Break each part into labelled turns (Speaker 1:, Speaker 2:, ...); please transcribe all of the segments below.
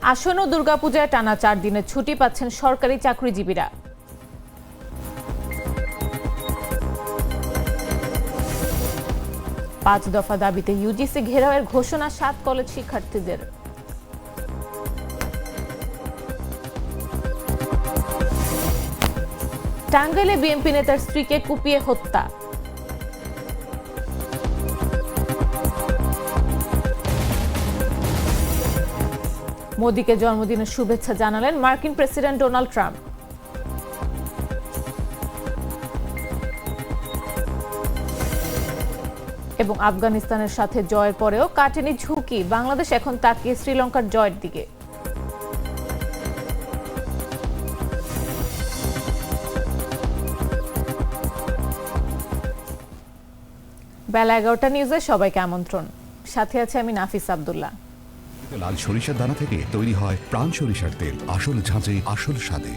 Speaker 1: আসন্ন দুর্গাপূজায় টানা 4 দিনের ছুটি পাচ্ছেন সরকারি চাকরিজীবীরা। 5 দফা দাবিতে ইউজিসি ঘেরাওয়ের ঘোষণা 7 কলেজ শিক্ষার্থীদের। টাঙ্গাইলে বিএনপি নেতার স্ত্রীকে কুপিয়ে হত্যা। মোদিকে জন্মদিনের শুভেচ্ছা জানালেন মার্কিন প্রেসিডেন্ট ডোনাল্ড ট্রাম্প। এবং আফগানিস্তানের সাথে জয়ের পরেও কাটেনি ঝুঁকি, বাংলাদেশ এখন তাকিয়ে শ্রীলঙ্কার জয়ের দিকে। বেলা 11টা নিউজে সবাইকে আমন্ত্রণ। সাথে আছে আমি নাফিস আব্দুল্লাহ।
Speaker 2: লাল সরিষার দানা থেকে তৈরি হয় প্রাণ সরিষার তেল, আসল ঝাঁঝে আসল স্বাদে।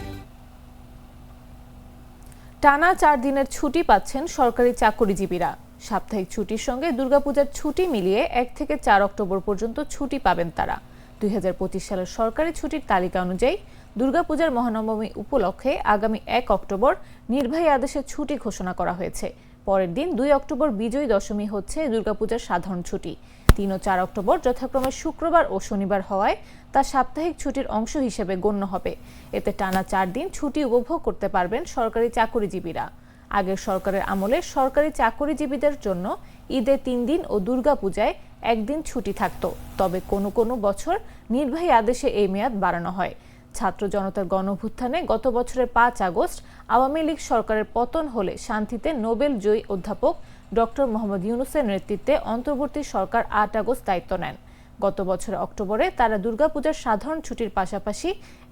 Speaker 1: টানা 4 দিনের ছুটি পাচ্ছেন সরকারি চাকরিজীবীরা। সাপ্তাহিক ছুটির সঙ্গে দুর্গাপূজার ছুটি মিলিয়ে 1 থেকে 4 অক্টোবর পর্যন্ত ছুটি পাবেন তারা। 2025 সালের সরকারি ছুটির তালিকা অনুযায়ী দুর্গাপূজার মহানবমী উপলক্ষে আগামী 1 অক্টোবর নির্বাহী আদেশে ছুটি ঘোষণা করা হয়েছে। পরের দিন 2 অক্টোবর বিজয়ী দশমী হচ্ছে দুর্গাপূজার সাধারণ ছুটি। 3 ও 4 অক্টোবর যথাক্রমে শুক্রবার ও শনিবার হওয়ায় তা সাপ্তাহিক ছুটির অংশ হিসেবে গণ্য হবে। এতে টানা 4 দিন ছুটি উপভোগ করতে পারবেন সরকারি চাকরিজীবীরা। আগের সরকারের আমলে সরকারি চাকরিজীবীদের জন্য ঈদে 3 দিন ও দুর্গাপূজায় 1 দিন ছুটি থাকত। তবে কোনো কোনো বছর নির্বাহী আদেশে এই মেয়াদ বাড়ানো হয়। ছাত্র জনতার গণঅভ্যুত্থানে গত বছরের 5 আগস্ট আওয়ামী লীগ সরকারের পতন হলে শান্তিতে নোবেল জয়ী অধ্যাপক ডক্টর মোহাম্মদ ইউনূসের নেতৃত্বে অন্তর্বর্তী সরকার 8 আগস্ট দায়িত্ব নেন। গত বছরের অক্টোবরে তারা দুর্গাপূজার সাধারণ ছুটির পাশাপাশি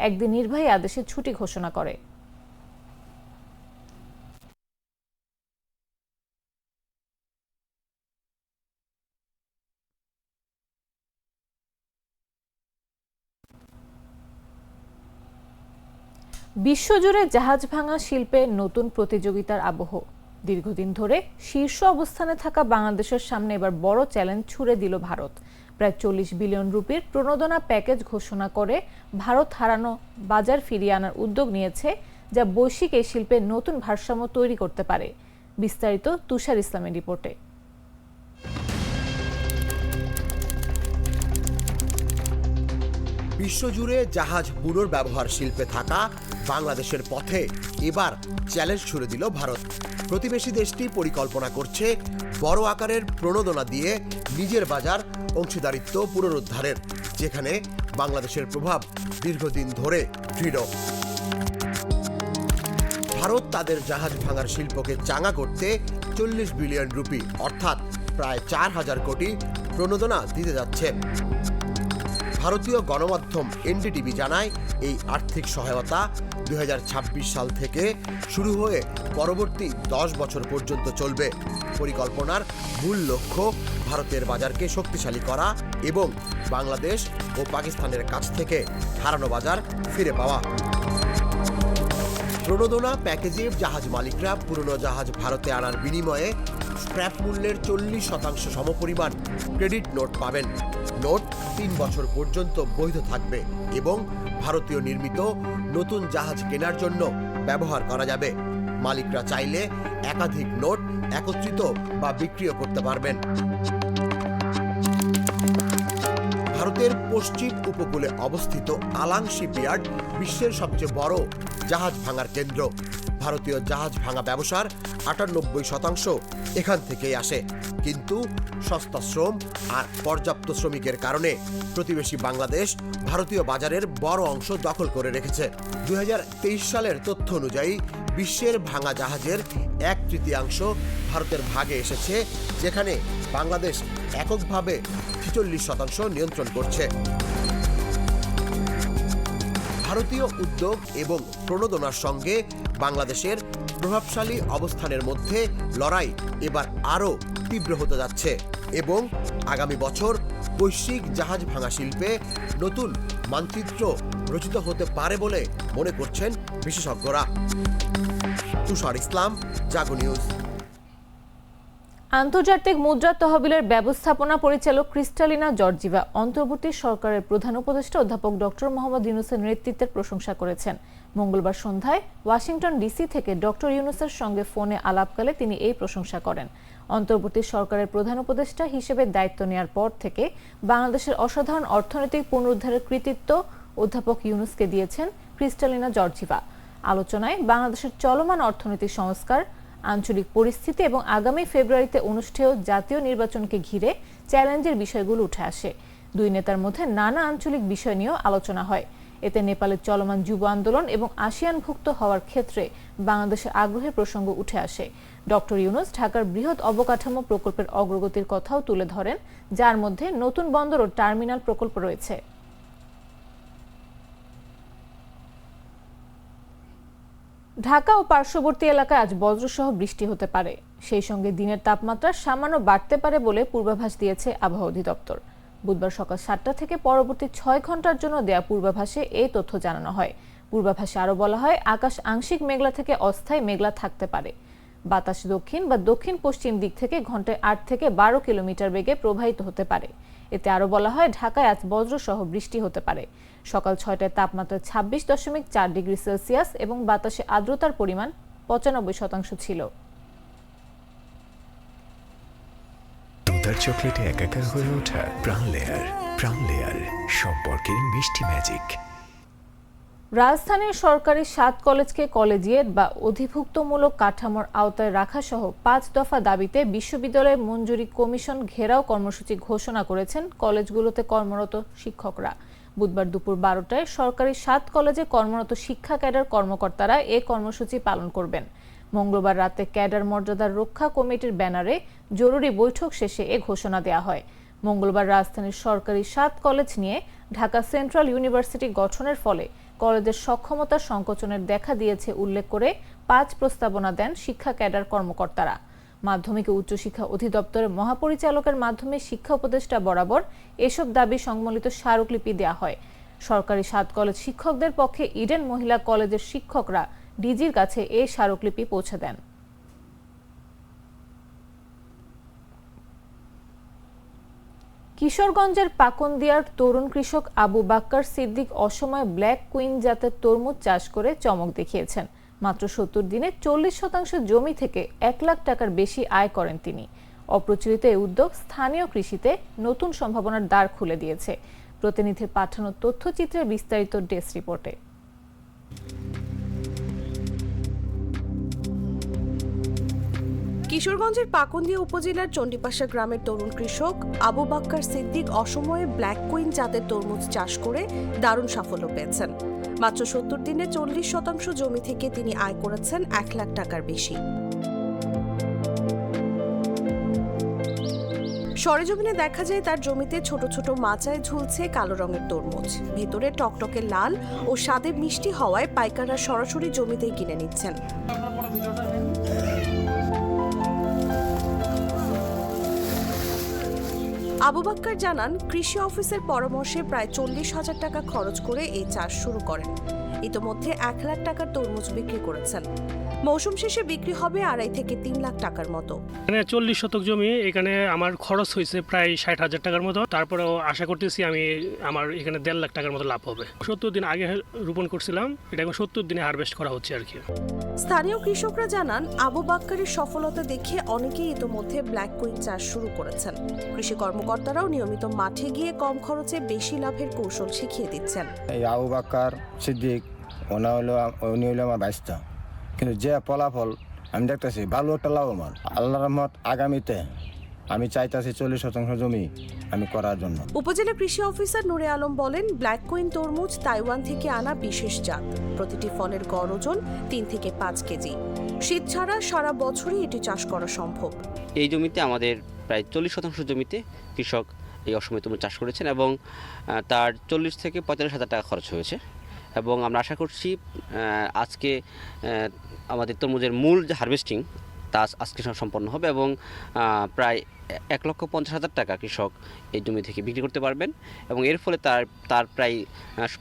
Speaker 1: একদিন নির্বাহী আদেশে ছুটি ঘোষণা করে। বিশ্বজুড়ে জাহাজ ভাঙা শিল্পে নতুন প্রতিযোগিতার আবহ। দীর্ঘদিন ধরে শীর্ষ অবস্থানে থাকা বাংলাদেশের সামনে এবার বড় চ্যালেঞ্জ ছুড়ে দিল ভারত। প্রায় 40 বিলিয়ন রুপির প্রণোদনা প্যাকেজ ঘোষণা করে ভারত হারানো বাজার ফিরিয়ে আনার উদ্যোগ নিয়েছে, যা বৈশ্বিক এই শিল্পে নতুন ভারসাম্য তৈরি করতে পারে। বিস্তারিত তুষার ইসলামের রিপোর্টে।
Speaker 3: বিশ্বজুড়ে জাহাজ পুনর্ব্যবহার শিল্পে থাকা বাংলাদেশের পথে এবার চ্যালেঞ্জ ছুড়ে দিল ভারত। প্রতিবেশী দেশটি পরিকল্পনা করছে বড় আকারের প্রণোদনা দিয়ে নিজের বাজার অংশীদারিত্ব পুনরুদ্ধারের, যেখানে বাংলাদেশের প্রভাব দীর্ঘদিন ধরে দৃঢ়। ভারত তাদের জাহাজ ভাঙার শিল্পকে চাঙা করতে 40 বিলিয়ন রুপি অর্থাৎ প্রায় 4000 কোটি প্রণোদনা দিতে যাচ্ছে। ভারতীয় গণমাধ্যম এনডিটিভি জানায়, এই আর্থিক সহায়তা 2026 সাল থেকে শুরু হয়ে পরবর্তী 10 বছর পর্যন্ত চলবে। পরিকল্পনার মূল লক্ষ্য ভারতের বাজারকে শক্তিশালী করা এবং বাংলাদেশ ও পাকিস্তানের কাছ থেকে হারানো বাজার ফিরে পাওয়া। প্রণোদনা প্যাকেজে জাহাজ মালিকরা পুরনো জাহাজ ভারতে আনার বিনিময়ে স্ক্র্যাপ মূল্যের 40% সমপরিমাণ ক্রেডিট নোট পাবেন। নোট 3 বছর পর্যন্ত বৈধ থাকবে এবং ভারতীয় নির্মিত নতুন জাহাজ কেনার জন্য ব্যবহার করা যাবে। মালিকরা চাইলে একাধিক নোট একত্রিত বা বিক্রিও করতে পারবেন। ভারতের পশ্চিম উপকূলে অবস্থিত আলাং শিপইয়ার্ড বিশ্বের সবচেয়ে বড় জাহাজ ভাঙার কেন্দ্র। ভারতীয় জাহাজ ভাঙা ব্যবসার 98% এখান থেকেই আসে। কিন্তু সস্তা শ্রম আর পর্যাপ্ত শ্রমিকের কারণে প্রতিবেশী বাংলাদেশ ভারতীয় বাজারের বড় অংশ দখল করে রেখেছে। 2023 সালের তথ্য অনুযায়ী বিশ্বের ভাঙা জাহাজের 1/3 ভারতের ভাগে এসেছে, যেখানে বাংলাদেশ এককভাবে 46% নিয়ন্ত্রণ করছে। ভারতীয় উদ্যোগ এবং প্রণোদনার সঙ্গে বাংলাদেশের প্রভাবশালী অবস্থানের মধ্যে লড়াই এবার আরও তীব্র হতে যাচ্ছে এবং আগামী বছর বৈশ্বিক জাহাজ ভাঙা শিল্পে নতুন মানচিত্র রচিত হতে পারে বলে মনে করছেন বিশেষজ্ঞরা। তুষার ইসলাম, জাগো নিউজ।
Speaker 1: আন্তর্জাতিক মুদ্রা তহবিলের ব্যবস্থাপনা পরিচালক ক্রিস্টালিনা জর্জিভা অন্তর্বর্তী সরকারের প্রধান উপদেষ্টা অধ্যাপক ডক্টর মোহাম্মদ ইউনূসের নেতৃত্বের প্রশংসা করেছেন। মঙ্গলবার সন্ধ্যায় ওয়াশিংটন ডিসি থেকে ডক্টর ইউনূসের সঙ্গে ফোনে আলাপকালে তিনি এই প্রশংসা করেন। অন্তর্বর্তী সরকারের প্রধান উপদেষ্টা হিসেবে দায়িত্ব নেওয়ার পর থেকে বাংলাদেশের অসাধারণ অর্থনৈতিক পুনরুদ্ধারের কৃতিত্ব অধ্যাপক ইউনূসকে দিয়েছেন ক্রিস্টালিনা জর্জিভা। আলোচনায় বাংলাদেশের চলমান অর্থনৈতিক সংস্কার, আঞ্চলিক পরিস্থিতি এবং আগামী ফেব্রুয়ারিতে অনুষ্ঠেয় জাতীয় নির্বাচনকে ঘিরে চ্যালেঞ্জের বিষয়গুলো উঠে আসে। দুই নেতার মধ্যে নানা আঞ্চলিক বিষয় নিয়েও আলোচনা হয়। এতে নেপালের চলমান যুব আন্দোলন এবং আসিয়ানভুক্ত হওয়ার ক্ষেত্রে বাংলাদেশের আগ্রহের প্রসঙ্গ উঠে আসে। ডক্টর ইউনূস ঢাকার বৃহৎ অবকাঠামো প্রকল্পের অগ্রগতির কথাও তুলে ধরেন, যার মধ্যে নতুন বন্দর ও টার্মিনাল প্রকল্প রয়েছে। ঢাকা ও পার্শ্ববর্তী এলাকায় আজ বজ্রসহ বৃষ্টি হতে পারে। সেই সঙ্গে দিনের তাপমাত্রা সামান্য বাড়তে পারে বলে পূর্বাভাস দিয়েছে আবহাওয়া অধিদপ্তর। বুধবার সকাল 7টা থেকে পরবর্তী 6 ঘন্টার জন্য দেয়া পূর্বাভাসে এই তথ্য জানানো হয়। পূর্বাভাসে আরও বলা হয়, আকাশ আংশিক মেঘলা থেকে অস্থায়ী মেঘলা থাকতে পারে। বাতাস দক্ষিণ বা দক্ষিণ পশ্চিম দিক থেকে ঘন্টায় 8 থেকে 12 কিলোমিটার বেগে প্রবাহিত হতে পারে। এতে আরও বলা হয়, ঢাকায় আজ বজ্রসহ বৃষ্টি হতে পারে। সকাল 6টায় তাপমাত্রা 26.4 ডিগ্রি সেলসিয়াস এবং বাতাসে আর্দ্রতার পরিমাণ 95% ছিল।
Speaker 4: চকলেটে একাকার হয়ে ওঠা প্রাণ লেয়ার সম্পর্কের মিষ্টি ম্যাজিক।
Speaker 1: রাজধানীর সরকারি 7 কলেজকে কলেজিয়েট বা অধিভুক্তমূলক কাঠামোর আওতায় রাখা সহ 5 দফা দাবিতে বিশ্ববিদ্যালয় মঞ্জুরি কমিশন ঘেরাও কর্মসূচি ঘোষণা করেছেন কলেজগুলোতে কর্মরত শিক্ষকরা। বুধবার দুপুর 12টায় সরকারি 7 কলেজে কর্মরত শিক্ষা ক্যাডার কর্মকর্তারা এ কর্মসূচি পালন করবেন। মঙ্গলবার রাতে ক্যাডার মর্যাদার রক্ষা কমিটির ব্যানারে জরুরি বৈঠক শেষে এ ঘোষণা দেওয়া হয়। মঙ্গলবার রাজধানীর সরকারি 7 কলেজ নিয়ে ঢাকা সেন্ট্রাল ইউনিভার্সিটি গঠনের ফলে কলেজের সক্ষমতা সংকোচনের দেখা দিয়েছে উল্লেখ করে 5 প্রস্তাবনা দেন শিক্ষা ক্যাডার কর্মকর্তারা। মাধ্যমিক ও উচ্চশিক্ষা অধিদপ্তরের মহাপরিচালকের মাধ্যমে শিক্ষা উপদেষ্টা বরাবর এসব দাবি সংবলিত স্মারকলিপি দেওয়া হয়। সরকারি 7 কলেজ শিক্ষকদের পক্ষে ইডেন মহিলা কলেজের শিক্ষকরা ডিজির কাছে এই স্মারকলিপি পৌঁছে দেন। কিশোরগঞ্জের পাকন্দিয়ার তরুণ কৃষক আবু বাক্কার সিদ্দিক অসময়ে ব্ল্যাক কুইন জাতের তরমুজ চাষ করে চমক দেখিয়েছেন। মাত্র 70 দিনে 40% জমি থেকে 1 লাখ টাকার বেশি আয় করেন তিনি। অপ্রচলিত এই উদ্যোগ স্থানীয় কৃষিতে নতুন সম্ভাবনার দ্বার খুলে দিয়েছে। প্রতিনিধির পাঠানো তথ্যচিত্রের বিস্তারিত ডেস্ক রিপোর্টে।
Speaker 5: কিশোরগঞ্জের পাকন্দিয়া উপজেলার চণ্ডীপাশা গ্রামের তরুণ কৃষক আবু বাক্কার সিদ্দিক অসময়ে ব্ল্যাক কুইন জাতের তরমুজ চাষ করে দারুণ সাফল্য পেয়েছেন। মাত্র 70 দিনে 40% জমি থেকে তিনি আয় করেছেন 1 লাখ টাকার বেশি। সরেজমিনে দেখা যায় তার জমিতে ছোট ছোট মাচায় ঝুলছে কালো রঙের তরমুজ। ভেতরে টকটকে লাল ও স্বাদে মিষ্টি হওয়ায় পাইকাররা সরাসরি জমিতেই কিনে নিচ্ছেন। আবু বাক্কার জানান, কৃষি অফিসের পরামর্শে প্রায় 40,000 টাকা খরচ করে এই চাষ শুরু করেন। ইতোমধ্যে 1 লাখ টাকার তরমুজ বিক্রি করেছেন। মৌসুম শেষে বিক্রি হবে 2.5 থেকে 3 লাখ টাকার মতো।
Speaker 6: এখানে 40 শতক জমি, এখানে আমার খরচ হয়েছে প্রায় 60,000 টাকার মতো। তারপরেও আশা করতেছি আমি আমার এখানে 1.5 লাখ টাকার মতো লাভ হবে। 70 দিন আগে রোপণ করছিলাম, এটা এখন 70 দিনে হারভেস্ট করা হচ্ছে আর কি।
Speaker 5: স্থানীয় কৃষকরা জানান, আবু বাক্কারের সফলতা দেখে অনেকেই ইতোমধ্যে ব্ল্যাক কুইন চাষ শুরু করেছেন। কৃষি কর্মকর্তারাও নিয়মিত মাঠে গিয়ে কম খরচে বেশি লাভের কৌশল শিখিয়ে দিচ্ছেন।
Speaker 7: এই আবু বাক্কার সিদ্দিক উনি হলো আমার বাইশটা, কিন্তু যে ফলাফল আমি দেখতেছি ভালো একটা লাভবান। আল্লাহর রহমত আগামীতে আমি চাইতেছি 40% জমি আমি করার জন্য।
Speaker 5: উপজেলা কৃষি অফিসার নূরে আলম বলেন, ব্ল্যাক কুইন তরমুজ তাইওয়ান থেকে আনা বিশেষ জাত। প্রতিটি ফলের গড় ওজন 3 থেকে 5 কেজি। শীত ছাড়া সারা বছরই এটি চাষ করা সম্ভব।
Speaker 8: এই জমিতে আমাদের প্রায় 40% জমিতে কৃষক এই অসময়ে তরমুজ চাষ করেছেন এবং তার 40 থেকে 45,000 টাকা খরচ হয়েছে। এবং আমরা আশা করছি আজকে আমাদের তরমুজের মূল যে হারভেস্টিং তা আজকে সম্পন্ন হবে এবং প্রায় 1,50,000 টাকা কৃষক এই জমি থেকে বিক্রি করতে পারবেন এবং এর ফলে তার প্রায়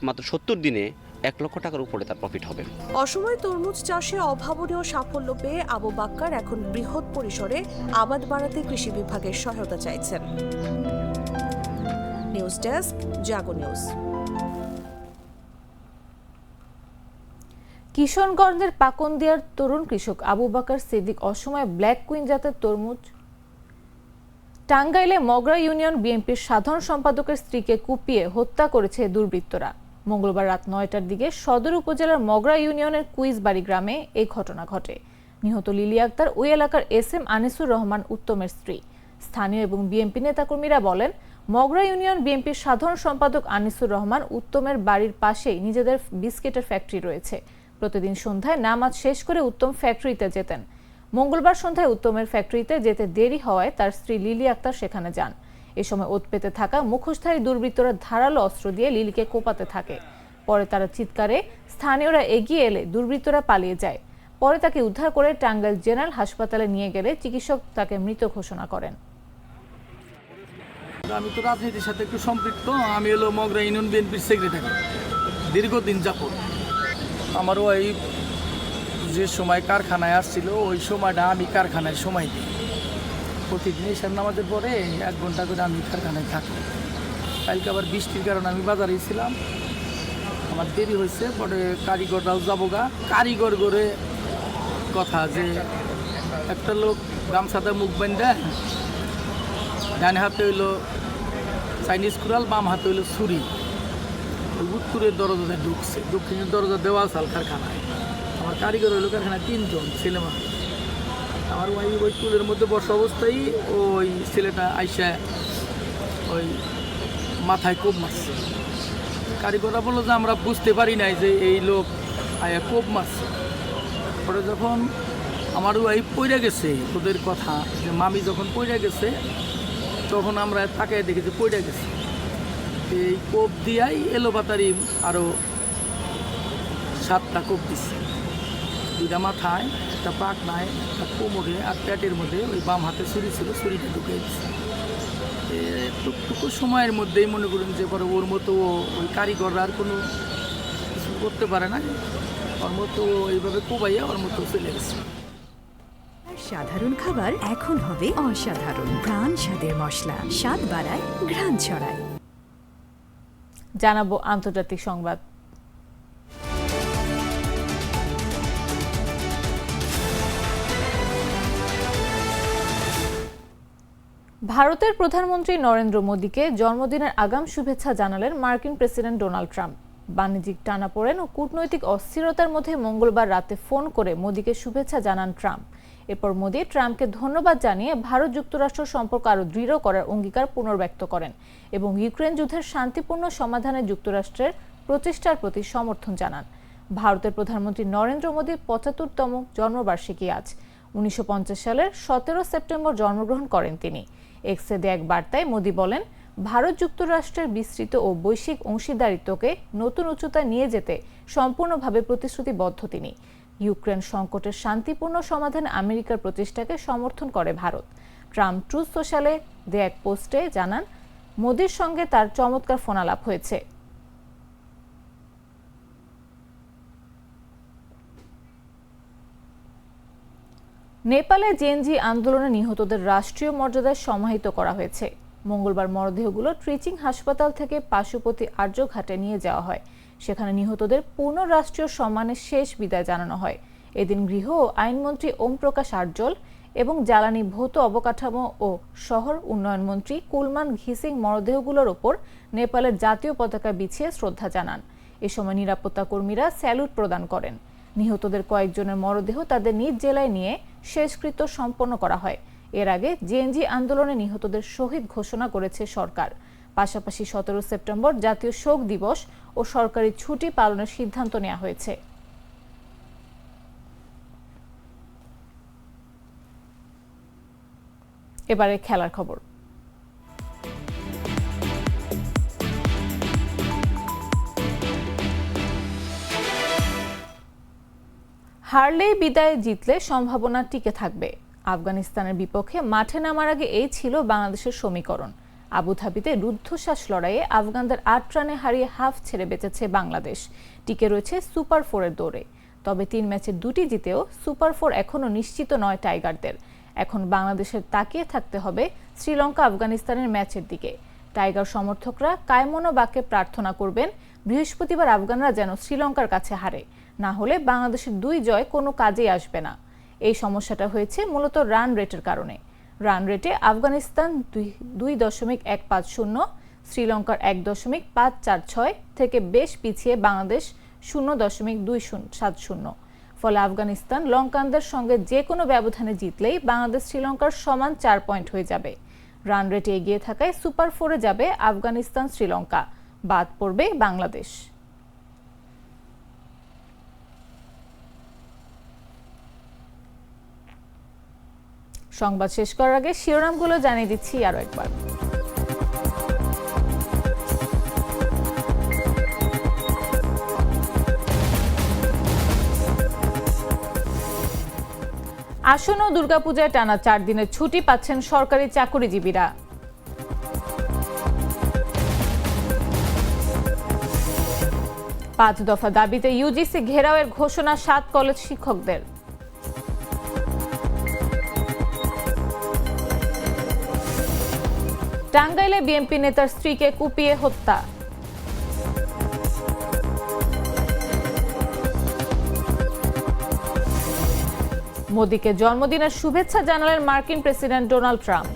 Speaker 8: মাত্র 70 দিনে 1 লক্ষ টাকার উপরে তার প্রফিট হবে।
Speaker 5: অসময়ে তরমুজ চাষে অভাবনীয় সাফল্য পেয়ে আবু বাক্কার এখন বৃহৎ পরিসরে আবাদ বাড়াতে কৃষি বিভাগের সহায়তা চাইছেন। নিউজ ডেস্ক, জাগো নিউজ।
Speaker 1: কিশোরগঞ্জের পাকন্দিয়ার তরুণ কৃষক আবু বাকার সিদ্দিক অসময়ে ব্ল্যাক কুইন জাতের তরমুজ, টাঙ্গাইলে মগরা ইউনিয়ন বিএনপির সাধারণ সম্পাদকের স্ত্রীকে কুপিয়ে হত্যা করেছে দুর্বৃত্তরা। মঙ্গলবার রাত 9টার দিকে সদর উপজেলার মগরা ইউনিয়নের কুইজবাড়ি গ্রামে এই ঘটনা ঘটে। নিহত লিলি আক্তার ওই এলাকার SM আনিসুর রহমান উত্তমের স্ত্রী। স্থানীয় এবং বিএনপি নেতাকর্মীরা বলেন, মগরা ইউনিয়ন বিএনপির সাধারণ সম্পাদক আনিসুর রহমান উত্তমের বাড়ির পাশেই নিজেদের বিস্কিটের ফ্যাক্টরি রয়েছে। প্রতিদিন সন্ধ্যায় নামাজ শেষ করে উত্তম ফ্যাক্টরিতে যেতেন। মঙ্গলবার সন্ধ্যায় উত্তমের ফ্যাক্টরিতে যেতে দেরি হওয়ায় তার স্ত্রী লিলি আক্তার সেখানে যান। এ সময় ওৎ পেতে থাকা মুখোশধারী দুর্বৃত্তরা ধারালো অস্ত্র দিয়ে লিলিকে কোপাতে থাকে। পরে তারা চিৎকারে স্থানীয়রা এগিয়ে এলে দুর্বৃত্তরা পালিয়ে যায়। পরে তাকে উদ্ধার করে টাঙ্গাইল জেনারেল হাসপাতালে নিয়ে গেলে চিকিৎসক তাকে মৃত ঘোষণা করেন।
Speaker 9: আমি তো রাজনীতির সাথে একটু সম্পৃক্ত। আমি হলো মগরা ইউনিয়ন বিএনপির সেক্রেটারি দীর্ঘদিন যাবত। আমার ওই যে সময় কারখানায় আসছিল ওই সময়টা আমি কারখানায় সময় দিই। প্রতিদিন এসব নামাজের পরে 1 ঘন্টা করে আমি কারখানায় থাকি। কালকে আবার বৃষ্টির কারণে আমি বাজারে ছিলাম, আমার দেরি হয়েছে। পরে কারিগররাও যাবো গা। কারিগর করে কথা যে একটা লোক গামছাতে মুখ বেঁধে ডান হাতে হইলো চাইনিজ কুড়াল, বাম হাতে হইলো ছুরি, ওই উত্তরের দরজাতে ঢুকছে। দক্ষিণের দরজা দেওয়া চাল কারখানায়। আমার কারিগর হইলো কারখানায় 3 জন ছেলেমা। আমার ওই টুলের মধ্যে বসা অবস্থায় ওই ছেলেটা আইসা ওই মাথায় কোপ মারছে। কারিগররা বললো যে আমরা বুঝতে পারি নাই যে এই লোক আয়া কোপ মারছে। পরে যখন আমার ওই পড়ে গেছে, ওদের কথা যে মামি যখন পড়ে গেছে তখন আমরা তাকে দেখেছি পড়ে গেছে। এই কোপ দিয়াই এলোপাতারি আরও 7টা কোপ দিচ্ছে। 2টা মাথায়, একটা পাক নাই, একটা কোমরে আর পেটের মধ্যে। ওই বাম হাতে ছুরি ছিল, ছুরিটা ঢুকে দিচ্ছে। টুকটুকু সময়ের মধ্যেই মনে করুন যে পরে ওর মতো ওই কারিগররা আর কোনো কিছু করতে পারে না। ওর মতো এইভাবে কোবাইয়া ওর মতো চলে গেছে।
Speaker 10: সাধারণ খাবার এখন হবে অসাধারণ। প্রাণ স্বাদের মশলা, স্বাদ বাড়ায়, ঘ্রাণ ছড়ায়।
Speaker 1: জানাবো আন্তর্জাতিক সংবাদ। ভারতের প্রধানমন্ত্রী নরেন্দ্র মোদীকে জন্মদিনের আগাম শুভেচ্ছা জানালেন মার্কিন প্রেসিডেন্ট ডোনাল্ড ট্রাম্প। বাণিজ্যিক টানাপোড়েন ও কূটনৈতিক অস্থিরতার মধ্যে মঙ্গলবার রাতে ফোন করে মোদীকে শুভেচ্ছা জানান ট্রাম্প। এরপর মোদী ট্রাম্পকে ধন্যবাদ জানিয়ে ভারত যুক্তরাষ্ট্র সম্পর্ক আরও দৃঢ় করার অঙ্গীকার পুনর্ব্যক্ত করেন এবং ইউক্রেন যুদ্ধের শান্তিপূর্ণ সমাধানে যুক্তরাষ্ট্রের প্রচেষ্টার প্রতি সমর্থন জানান। ভারতের প্রধানমন্ত্রী নরেন্দ্র মোদীর 75তম জন্মবার্ষিকী আজ। 1950 সালের 17 সেপ্টেম্বর জন্মগ্রহণ করেন তিনি। এক্সে দেয়া এক বার্তায় মোদী বলেন, ভারত যুক্তরাষ্ট্রের বিস্তৃত ও বৈশ্বিক অংশীদারিত্বকে নতুন উচ্চতায় নিয়ে যেতে সম্পূর্ণভাবে প্রতিশ্রুতিবদ্ধ তিনি। ইউক্রেন সংকটের শান্তিপূর্ণ সমাধানে আমেরিকার প্রচেষ্টাকে সমর্থন করে ভারত। ট্রাম্প ট্রুথ সোশ্যালে দেয়া এক পোস্টে জানান, মোদীর সঙ্গে তার চমৎকার ফোনালাপ হয়েছে। নেপালে জেনজি আন্দোলনে নিহতদের রাষ্ট্রীয় মর্যাদায় সমাহিত করা হয়েছে। মঙ্গলবার মরদেহগুলো ট্রিচিং হাসপাতাল থেকে পাশুপতি আর্যঘাটে নিয়ে যাওয়া হয়। সেখানে নিহতদের পূর্ণ রাষ্ট্রীয় সম্মানে শেষ বিদায় জানানো হয়। এদিন গৃহ ও আইনমন্ত্রী ওম প্রকাশ আর্জল এবং জ্বালানি ভৌত অবকাঠামো ও শহর উন্নয়ন মন্ত্রী কুলমান ঘিসিং মরদেহগুলোর ওপর নেপালের জাতীয় পতাকা বিছিয়ে শ্রদ্ধা জানান। এ সময় নিরাপত্তা কর্মীরা স্যালুট প্রদান করেন। নিহতদের কয়েকজনের মরদেহ তাদের নিজ জেলায় নিয়ে শেষকৃত্য সম্পন্ন করা হয়। এর আগে জেএনজি আন্দোলনে নিহতদের শহীদ ঘোষণা করেছে সরকার। পাশাপাশি 17 সেপ্টেম্বর জাতীয় শোক দিবস ও সরকারি ছুটি পালনের সিদ্ধান্ত নেওয়া হয়েছে। এবারে খেলার খবর। হারলেই বিদায় জিতলে সম্ভাবনা টিকে থাকবে। আফগানিস্তানের বিপক্ষে মাঠে নামার আগে এই ছিল বাংলাদেশের সমীকরণ। আবুধাবিতে রুদ্ধশ্বাস লড়াইয়ে আফগানদের ৮ রানে হারিয়ে হাফ ছেড়ে বেঁচেছে বাংলাদেশ, টিকে রয়েছে সুপার 4-এর দৌড়ে। তবে ৩ ম্যাচের 2টি জিতেও সুপার 4 এখনও নিশ্চিত নয় টাইগারদের। এখন বাংলাদেশের তাকিয়ে থাকতে হবে শ্রীলঙ্কা আফগানিস্তানের ম্যাচের দিকে। টাইগার সমর্থকরা কায়মনোবাক্যে প্রার্থনা করবেন বৃহস্পতিবার আফগানরা যেন শ্রীলঙ্কার কাছে হারে, না হলে বাংলাদেশের 2 জয় কোনো কাজেই আসবে না। এই সমস্যাটা হয়েছে মূলত রান রেটের কারণে। রান রেটে আফগানিস্তান 2.150, শ্রীলঙ্কার 1.546 থেকে বেশ পিছিয়ে বাংলাদেশ 0.270। ফলে আফগানিস্তান লঙ্কানদের সঙ্গে যে কোনো ব্যবধানে জিতলেই বাংলাদেশ শ্রীলঙ্কার সমান 4 পয়েন্ট হয়ে যাবে। রান রেটে এগিয়ে থাকায় সুপার 4-এ যাবে আফগানিস্তান, শ্রীলঙ্কা, বাদ পড়বে বাংলাদেশ। সংবাদ শেষ করার আগে শিরোনামগুলো জানিয়ে দিচ্ছি আরো একবার। আসন্ন দুর্গাপূজায় টানা 4 দিনের ছুটি পাচ্ছেন সরকারি চাকরিজীবীরা। 5 দফা দাবিতে ইউজিসি ঘেরাওয়ের ঘোষণা 7 কলেজ শিক্ষকদের। টাঙ্গাইলে বিএনপি নেতার স্ত্রীকে কুপিয়ে হত্যা। মোদিকে জন্মদিনের শুভেচ্ছা জানালেন মার্কিন প্রেসিডেন্ট ডোনাল্ড ট্রাম্প।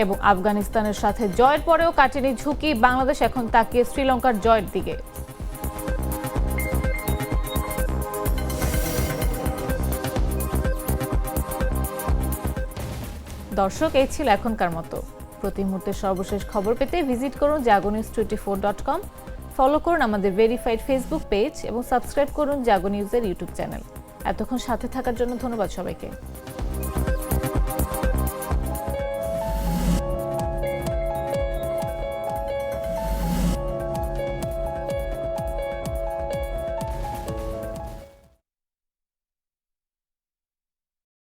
Speaker 1: এবং আফগানিস্তানের সাথে জয়ের পরেও কাটেনি ঝুঁকি, বাংলাদেশ এখন তাকিয়ে শ্রীলঙ্কার জয়ের দিকে। দর্শক, এই ছিল এখনকার মতো। প্রতি মুহূর্তের সর্বশেষ খবর পেতে ভিজিট করুন jagonews24.com, ফলো করুন আমাদের ভেরিফাইড ফেসবুক পেজ এবং সাবস্ক্রাইব করুন জাগো নিউজের ইউটিউব চ্যানেল। এতক্ষণ সাথে থাকার জন্য ধন্যবাদ সবাইকে।